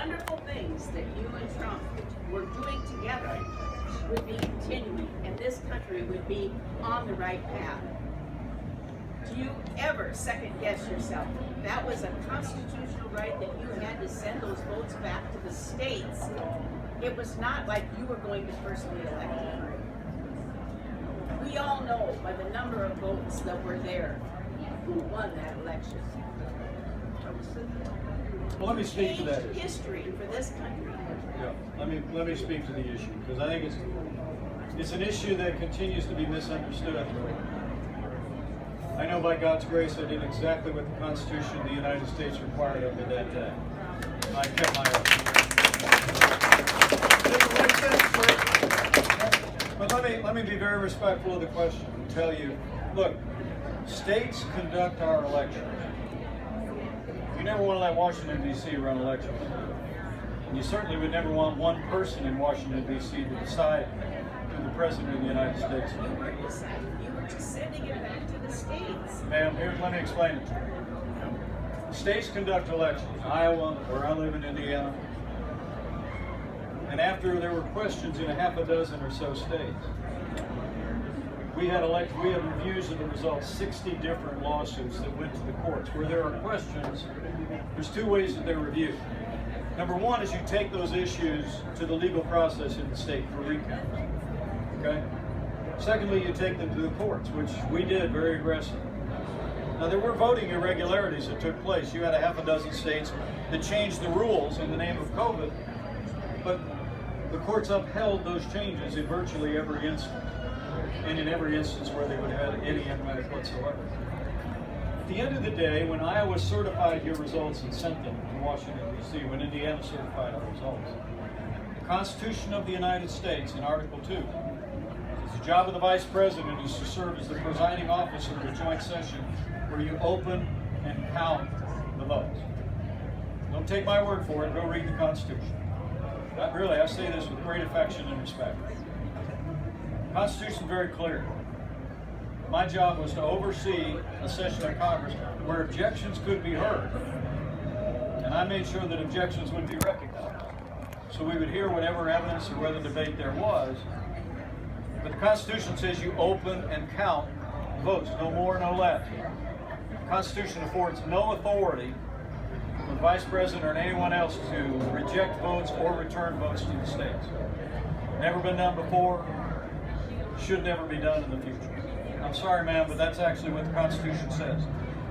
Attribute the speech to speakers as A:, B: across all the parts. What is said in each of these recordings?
A: wonderful things that you and Trump were doing together would be continuing, and this country would be on the right path. Do you ever second guess yourself? That was a constitutional right that you had to send those votes back to the states. It was not like you were going to personally elect them. We all know by the number of votes that were there who won that election.
B: Well, let me speak to that
A: Changed
B: issue.
A: history for this country.
B: Yeah, let me speak to the issue, because I think it's an issue that continues to be misunderstood. I know by God's grace I did exactly what the Constitution of the United States required of me that day. I kept my oath. But let me be very respectful of the question and tell you, look, states conduct our elections. You never want to let Washington, D.C. run elections. And you certainly would never want one person in Washington, D.C. to decide who the President of the United States is.
A: You weren't deciding. You were just sending it back to the states.
B: Ma'am, let me explain it to you. The states conduct elections. Iowa, where I live in Indiana. And after there were questions in a half a dozen or so states, we had reviews of the results, 60 different lawsuits that went to the courts. Where there are questions, there's two ways that they're reviewed. Number one is you take those issues to the legal process in the state for recount. Okay? Secondly, you take them to the courts, which we did very aggressively. Now, there were voting irregularities that took place. You had a half a dozen states that changed the rules in the name of COVID, but the courts upheld those changes in virtually every instance, and in every instance where they would have had any impact whatsoever. At the end of the day, when Iowa certified your results and sent them to Washington, D.C., when Indiana certified our results, the Constitution of the United States in Article 2, the job of the Vice President is to serve as the presiding officer of a joint session where you open and count the votes. Don't take my word for it, go read the Constitution. Really, I say this with great affection and respect. The Constitution is very clear. My job was to oversee a session of Congress where objections could be heard. And I made sure that objections would be recognized. So we would hear whatever evidence or whatever debate there was. But the Constitution says you open and count votes, no more, no less. The Constitution affords no authority for the Vice President or anyone else to reject votes or return votes to the states. Never been done before, should never be done in the future. I'm sorry, ma'am, but that's actually what the Constitution says.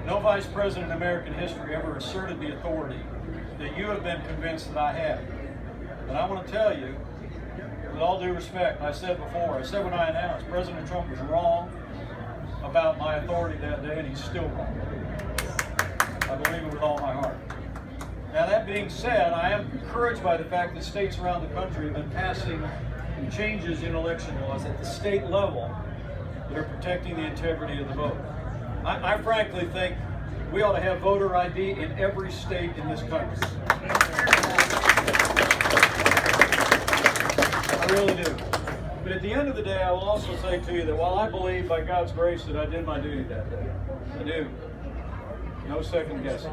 B: No Vice President in American history ever asserted the authority that you have been convinced that I have. And I want to tell you, with all due respect, and I said before, I said when I announced, President Trump was wrong about my authority that day, and he's still wrong. I believe it with all my heart. Now, that being said, I am encouraged by the fact that states around the country have been passing changes in election laws at the state level that are protecting the integrity of the vote. I frankly think we ought to have voter ID in every state in this country. I really do. But at the end of the day, I will also say to you that while I believe by God's grace that I did my duty that day, I do. No second guessing.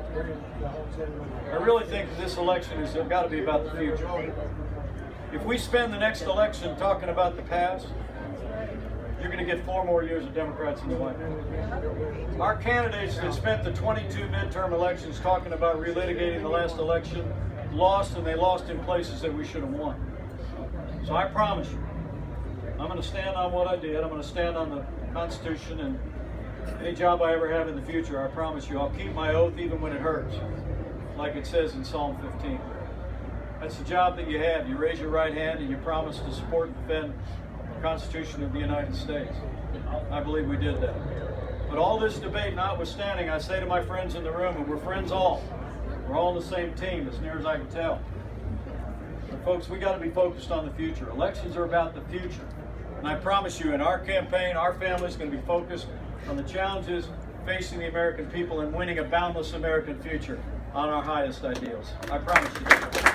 B: I really think that this election has got to be about the future. If we spend the next election talking about the past, you're going to get 4 more years of Democrats in the White House. Our candidates that spent the 22 midterm elections talking about relitigating the last election lost, and they lost in places that we should have won. So I promise you, I'm going to stand on what I did. I'm going to stand on the Constitution, and any job I ever have in the future, I promise you, I'll keep my oath even when it hurts, like it says in Psalm 15. That's the job that you have. You raise your right hand and you promise to support and defend the Constitution of the United States. I believe we did that. But all this debate notwithstanding, I say to my friends in the room, and we're friends all, we're all on the same team as near as I can tell. But folks, we got to be focused on the future. Elections are about the future. And I promise you, in our campaign, our family is going to be focused on the challenges facing the American people and winning a boundless American future on our highest ideals. I promise you.